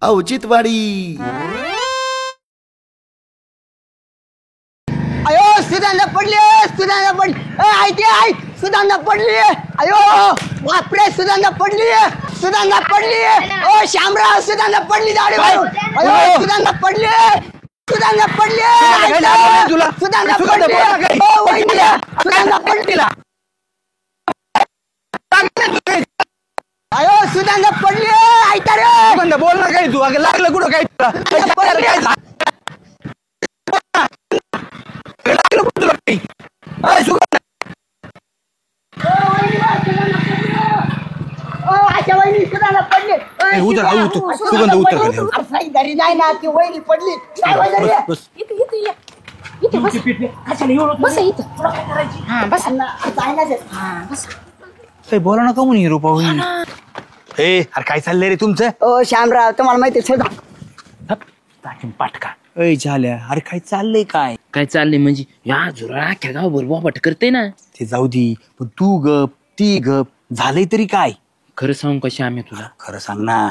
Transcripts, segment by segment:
औचित्यवाडी. अयो सुधांदा पडली सुधांदा पडली. अयो बापरे सुधांदा पडली ओ श्यामराव सुधांदा पडली दाढी वाळून. अयो सुधांदा पडली सुधांदा पडली ओ वहिनी सुधांदा पडली. अयो सुधांदा पडली ऐका रे बोल ना काही तू अगं लागलं कुठं काय सुगंध उतर नाही ना ती वहिनी पडली. बोला ना का म्हणे रुपा होईल. अरे काय चाललंय रे तुमचं. ओ श्यामराव तुम्हाला माहिती सुद्धा पाटका अय झाल्या. अरे काय चाललंय काय चाललंय म्हणजे या जुरा अख्ख्या गावभर बोबाट करते ना. ते जाऊ दे पण तू गप ती गप झालंय तरी काय. खरं सांगू का श्याम्या तुला. खरं सांग ना.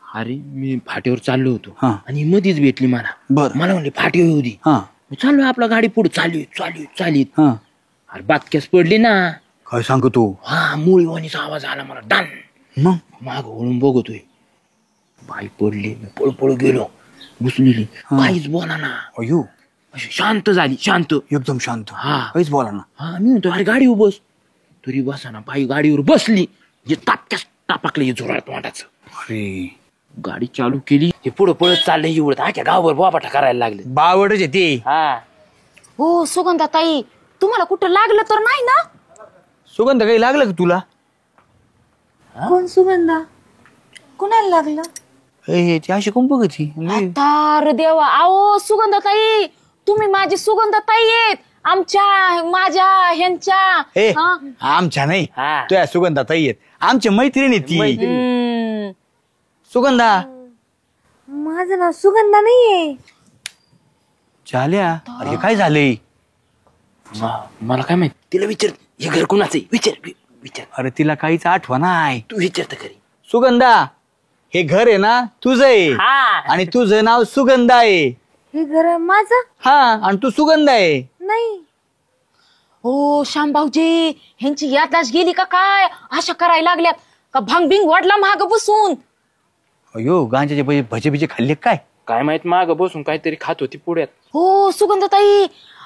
अरे मी फाटीवर चाललो होतो हा. आणि मध्येच भेटली मला. बरं. मला म्हणले फाटीवर येऊ दे. हा चालू आपला गाडी पुढे चालू. हा अरे बातक्यास पडली ना. काय सांगतो. हा मुळीवाणीचा आवाज आला मला. डान मग माग वळून बघतोय बाई पडली. मी पळ गेलो घुसलेली. काहीच बोला ना. अयो अशी शांत झाली. शांत एकदम शांत. हा. काहीच बोला ना. हा मी म्हणतो अरे गाडीवर बस. तरी बसा ना बाई गाडीवर बसली. जे तापक्यास टापाकले जोरात वाटाचं. अरे गाडी चालू केली. हे पुढं पळत चाललंय एवढं आख्या गावभर बोबाटा करायला लागले. बावडच आहे ते. हा हो सुगंधा ताई तुम्हाला कुठं लागलं तर नाही ना. सुगंध काही लागलं का तुला. कोण सुगंधा कुणाला लागलं. ती अशी कोण बघत तार देवा. आओ सुगंधा ताई तुम्ही माझी सुगंधा ताई आहेत. माझ्या ह्यांच्या आमच्या नाही. हा. तुझ्या सुगंधा ताई आहेत. आमच्या मैत्रिणी ती. सुगंधा माझं नाव सुगंधा नाहीये. झाल्या. अरे काय झालंय. मला काय माहित. तिला विचार हे घर कुणाचं आहे. विचार अरे तिला काहीच आठवण आहे. तू विचारत खरी. सुगंधा हे घर आहे ना तुझं आहे. हा. आणि तुझं नाव सुगंधा आहे. हे घर माझं हा आणि तू सुगंधा आहे. नाही. हो श्याम भाऊजी ह्यांची याददाश्त गेली का काय. अशा करायला लागल्यात का भांग बिंग वाढला महाग बसून. अयो गांजाचे भजे बिजे खाल्ले काय माहित माग बसून काहीतरी खात होती पुढ्यात. हो सुगंधताई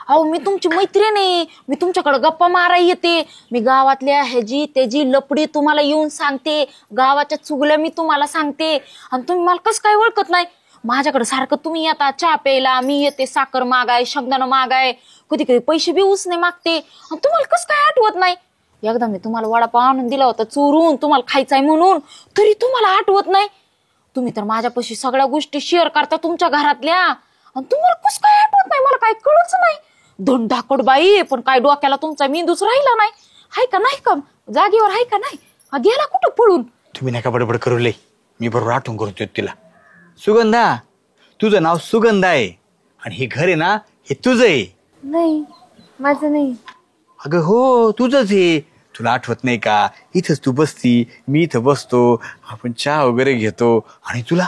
अहो मी तुमची मैत्रीण आहे. मी तुमच्याकडे गप्पा मारायला येते. मी गावातल्या ह्याची त्याची लपडी तुम्हाला येऊन सांगते. गावाच्या चुगल्या मी तुम्हाला सांगते. आणि तुम्ही मला कसं काय ओळखत नाही. माझ्याकडे सारखं तुम्ही येता चहा प्यायला. मी येते साखर मागाय शेंगदाणा मागाय. कधी कधी पैसे बी उसने मागते. आणि तुम्हाला कसं काय आठवत नाही. एकदा मी तुम्हाला वडापाव आणून दिला होता चोरून तुम्हाला खायचाय म्हणून. तरी तुम्हाला आठवत नाही. तुम्ही तर माझ्यापाशी सगळ्या गोष्टी शेअर करता तुमच्या घरातल्या. आणि तुम्हाला कसं काय आठवत नाही मला काय कळच नाही. धनधाकड बाई पण काय डोक्याला तुमचा मेंदूच राहिला नाही. हाय का नाही का जागेवर हाय का नाही. गेला कुठं पळून. तुम्ही नका बडबड करू लय. मी बरोबर आठवण करतो तिला. सुगंधा तुझं नाव सुगंधा आहे. आणि हे घर आहे ना हे तुझं आहे. नाही माझं नाही. अगं हो तुझंच आहे. तुला आठवत नाही का. इथंच तू बसती मी इथं बसतो. आपण चहा वगैरे घेतो. आणि तुला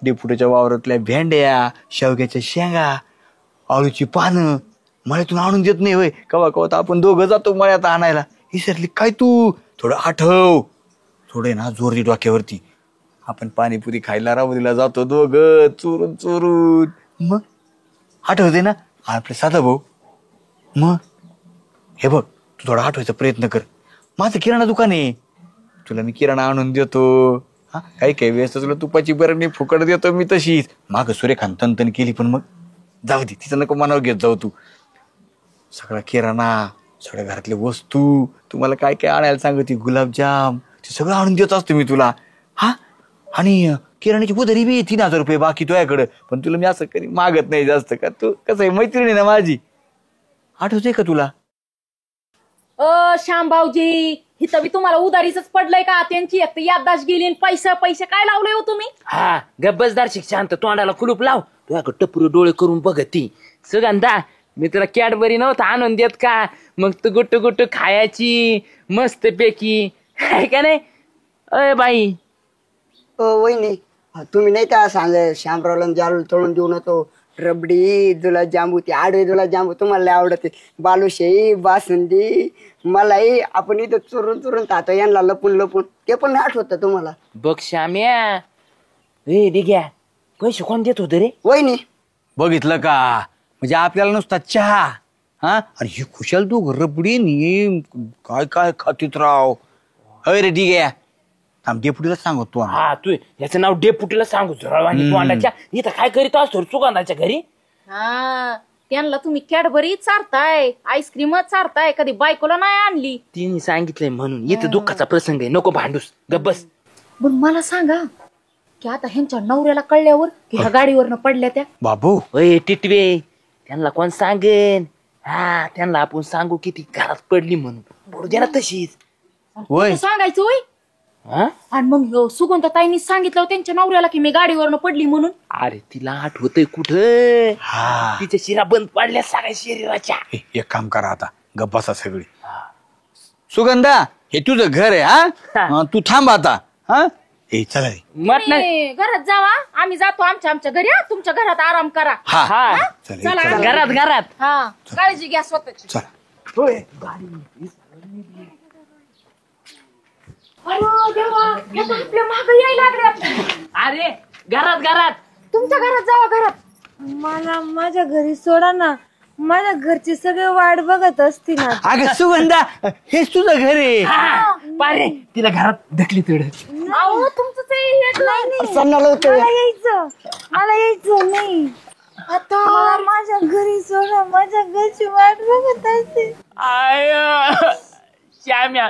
डेपुटीच्या वावरातल्या भेंड्या शेवग्याच्या शेंगा आळूची पानं मळ्यातून आणून देत नाही होय. कवा कवा तर आपण दोघं जातो मळ्यात आणायला. विसरली काय तू. थोडं आठव. थोडे ना जोर दे डोक्यावरती. आपण पाणीपुरी खायला रावणीला जातो दोघं चोरून. मग आठवते ना आपले साधा भाऊ. मग हे बघ तू थोडा आठवायचा प्रयत्न कर. माझं किराणा दुकान आहे. तुला मी किराणा आणून देतो. हा काही वेळेस तुला तुपाची बरणी फुकट देतो मी तशीच. माग सुरेखान तन केली पण मग जाऊ दे तिचं नको मनावर घेत जाऊ तू. सगळा किराणा सगळ्या घरातल्या वस्तू तुम्हाला काय काय आणायला सांगते गुलाबजाम ते सगळं आणून देत असतो मी तुला. हा आणि किराण्याची पुदरी बी 3000 रुपये बाकी तुझ्याकडं. पण तुला मी असं कधी मागत नाही जास्त का. तू कसं आहे मैत्रिणी ना माझी. आठवते का तुला. श्याम भाऊजी हिथं बी तुम्हाला उधारीच पडलंय का. त्यांची एक याददाश्त गेली. पैसे काय लावले हो तुम्ही. हा गब्बसदार शांत तोंडाला कुलूप लाव. तुझ्याकडे टपुरे डोळे करून बघती. सुगंधा मी तुला कॅडबरी नव्हता आणून देत का. मग तू गुट्टू खायची मस्त पैकी आहे का नाही. अय बाई ओ वहिनी तुम्ही नाही का सांग श्यामरावला जालू तळून देऊ नको रबडी गुलाबजांबू ती आडवे गुलाबजांबू तुम्हाला लय आवडते बालुशाही बासुंदी मलाई आपण इथं चुरून चुरून खातो यांना लपून लपून ते पण नाही आठवत तुम्हाला बघ श्याम्या ए डिग्या पैसे कोण देत होते रे वहिनी बघितलं का म्हणजे आपल्याला नुसता चहा हा आणि हे खुशाल तू रबडी नी काय काय खातीत राव अरे ठीक आहे थांब डेपुटीला सांगतो हा तू याचं नाव डेपुटीला सांगू झुरळवाणी तोंडाच्या इथं काय करीत असतो सुगंधाच्या घरी हा त्यांना तुम्ही कॅडबरी चारताय आईस्क्रीमच चारताय कधी बायकोला नाही आणली तिने सांगितलंय म्हणून इथं दुःखाचा प्रसंग आहे नको भांडूस गब्बस पण मला सांगा की आता ह्यांच्या नवऱ्याला कळल्यावर की ह्या गाडीवरनं पडल्या त्या बाबू ओय टिटवे त्यांना कोण सांगेन हा त्यांना आपण सांगू किती घरात पडली म्हणून पडू दे ना तशीच होय सांगायचं होय हा आणि मग सुगंधताईंनी सांगितलं त्यांच्या नवऱ्याला की मी गाडीवरनं पडली म्हणून अरे तिला आठवतय कुठं हा तिच्या शिरा बंद पडल्या सगळ्या शरीराच्या एक काम करा आता गप्पासा सगळी सुगंधा हे तुझं घर आहे हा तू थांब आता हा ए चला रे मत नाही तुम्ही घरात जावा आम्ही जातो आमच्या घरी हा. तुमच्या घरात आराम करा हा हा चला चला. चला. घरात हा काळजी घ्या स्वतःची चला अरे देवा हे तर आपल्या मागं यायला लागले अरे घरात तुमच्या घरात जावा घरात मला माझ्या घरी सोडा ना माझ्या घरचे सगळे वाट बघत असतील ना अगं सुगंधा हेच तुझं घर आहे हा, पारे तिला घरात ढकली तेवढं अहो तुमचं ते हे नाही सन्ना लावतो मला यायचं नाही आता मला माझ्या घरी सोडा माझ्या घरची वाट बघत असतील आय श्याम्या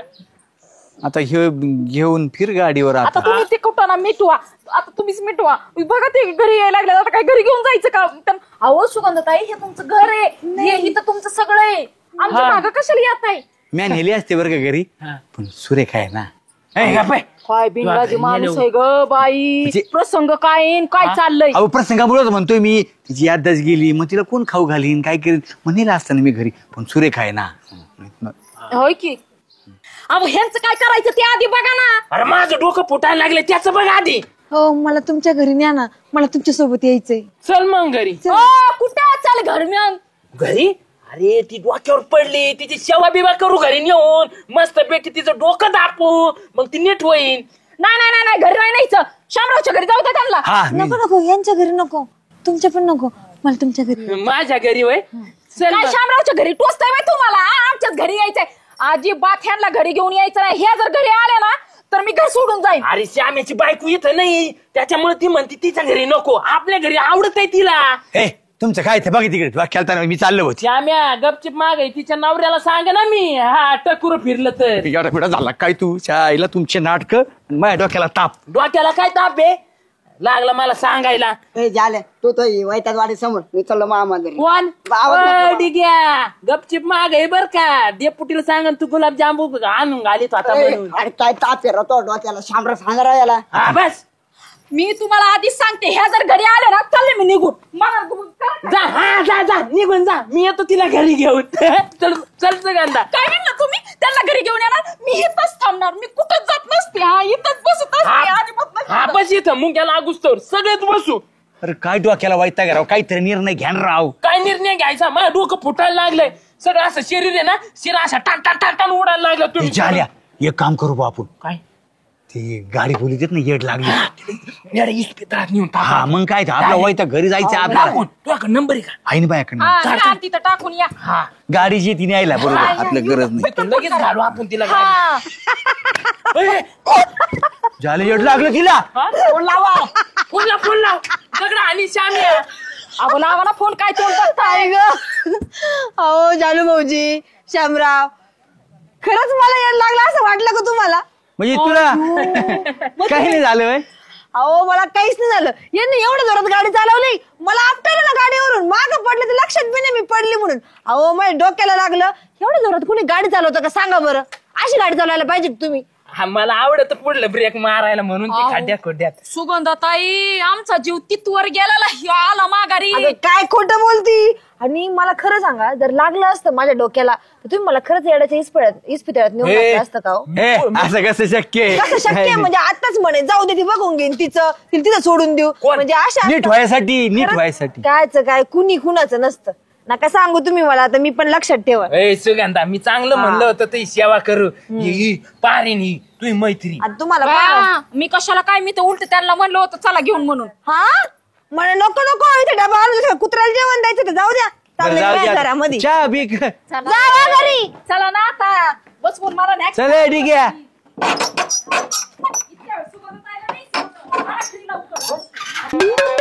आता हे घेऊन फिर गाडीवर आता आता तुम्ही ते कुठं ना मिटवा आता तुम्हीच मिटवा बघा ते घरी यायला लागले आता काय घरी घेऊन जायचं का अहो सुगंधताई हे तुमचं घर आहे हे इथं तुमचं सगळं आहे आमच्या हा. मागं कशाला येत आहे म्या नेली असते बरं का घरी पण सुरेख आहे ना ए, गप्प आहे. काय बिनलाजी माणूस आहे ग बाई म्हणजे- प्रसंग काय आहे, काय चाललंय अहो प्रसंगामुळेच म्हणतोय मी तिची याददाच गेली मग तिला कोण खाऊ घालीन काय करीन मग नेलं असतं ना मी घरी पण सुरेख आहे ना होय की अहो ह्यांचं काय करायचं ते आधी बघा ना अरे माझं डोकं फुटायला लागले त्याचं बघ आधी हो मला तुमच्या घरी न्या ना मला तुमच्या सोबत यायचंय चल मग घरी कुठं चाल घर मग घरी अरे ती डोक्यावर पडली तिची सेवा बिवा करू घरी नेऊन मस्त पैकी तिचं डोकं दापू मग ती नीट होईन नाही घरी नाही न्यायचं शामरावच्या घरी जाऊ द्या त्यांना हा नको नको यांच्या घरी नको तुमच्या पण नको मला तुमच्या घरी यायचंय. माझ्या घरी होय चल काय मग. शामरावच्या घरी टोचताय बाई तुम्हाला आमच्याच घरी यायचंय अजिबात ह्यांना घरी घेऊन यायचं नाही हे जर घरी आले ना तर मी घर सोडून जाईन अरे श्याम्याची बायको इथं नाही त्याच्यामुळे ती म्हणते तिच्या घरी नको आपल्या घरी आवडत आहे तिला ए तुमचं काय ते बघा तिकडे तुला खेळताना मी चाललो होती श्याम्या गपचिप माग आहे तिच्या नवऱ्याला सांग ना मी हा टकुर फिरलं तर एवढा कुठं झाला काय तू आईला तुमचे नाटक माझ्या डोक्याला ताप डोक्याला काय ताप आहे लागला मला सांगायला झालं तू तो वैताग वाडी समोर मी चाललो मामांदरी कोण आवाज नको. डिग्या गपचिप माग आहे बर का डेपुटीला सांग तू गुलाबजामू आणून घालीत आता म्हणून अरे काय ताप आहे तो डोक्याला शामरा सांगा याला हा बस मी तुम्हाला आधीच सांगते ह्या जर घरी आले ना चालले मी निघून मला जा निघून जा मी येतो तिला घरी घेऊन चल चल सुगंधा काय म्हणलं तुम्ही त्यांना घरी घेऊन येणार मी इथंच थांबणार मी कुठंच जात नसते हा इथंच बसत असते अजिबात नाही हा जात. बस इथं मुंग्याला आगुस्तोर सगळेच बसू अरे काय डोक्याला वैताग राव काहीतरी निर्णय घ्या ना राव काय निर्णय घ्यायचा माझं डोकं फुटायला लागलंय सगळं असं शरीर आहे ना शिरा असा टाटा उडायला लागला तुम्ही झाल्या एक काम करू बा आपण काय ती गाडी बोली देत ना येड लागली येडा इस्पितळात नेऊन टाका. हा मग काय ते आपला वैताग घरी जायचं आपल्याला टाकून तुझ्याकडे नंबर आहे का आहे ना बायाकडनं हा, घ्या आणि तिथं टाकून या हा गाडी जी तिने यायला बरोबर आपल्या गरज नाही तर लगेच घालू आपण तिला गाडी. हा ए, झालं येड लागलं तिला हा? फोन लावा फोन लाव सगळं आणि श्याम्या अहो लावा ना फोन काय तोंड बघताय काय ग अहो जालू भाऊजी श्यामराव खरंच मला येड लागलं असं वाटलं का तुम्हाला म्हणजे तुला काही नाही झालं व्हय? अहो मला काहीच नाही झालं यांनी एवढं जोरात गाडी चालवली मला आपटायला ना गाडीवरून माग पडलं तर लक्षात बी नाही मी पडली म्हणून अहो माझ्या डोक्याला लागलं एवढं जोरात कुणी गाडी चालवतं का सांगा बरं अशी गाडी चालवायला पाहिजे का तुम्ही हा मला आवडत पुढलं ब्रेक मारायला म्हणून ते खड्ड्यात खोड्यात. सुगंधाताई आमचा जीव तिथवर गेला आला माघारी. अगं काय खोटं बोलती. आणि मला खरं सांगा, जर लागलं असतं माझ्या डोक्याला तर तुम्ही मला खरंच येड्याच्या इस्पितळ्यात नेऊन टाकलं असतं का हो? असं कसं शक्य आहे? कसं शक्य आहे? म्हणजे आताच म्हणे जाऊ दे, ती बघून घेईन तिचं, तिला तिथं सोडून देऊ. म्हणजे अशा नीट व्हायसाठी कायच काय कुणी कुणाचं नसतं. नका सांगू तुम्ही मला, आता मी पण लक्षात ठेवा. ए सुगंधा, मी चांगलं म्हणलं होतं तुझी सेवा करू. ही पारीन ही तुझी मैत्री. आता तुम्हाला मी कशाला काय, मी तर उलट त्यांना म्हणलं होतं चला घेऊन म्हणून. हा मला नको नको इथे डबा आणून कुत्र्याला जेवण द्यायचं तर जाऊ द्या. चाललंय माझ्या घरामध्ये. चहा बी जावा घरी. चला ना आता बसवून मला नाही. चला ठीक आहे. इतक्या वेळ सुगंधाताईला नाही सांगतो. मला घरी लवकर.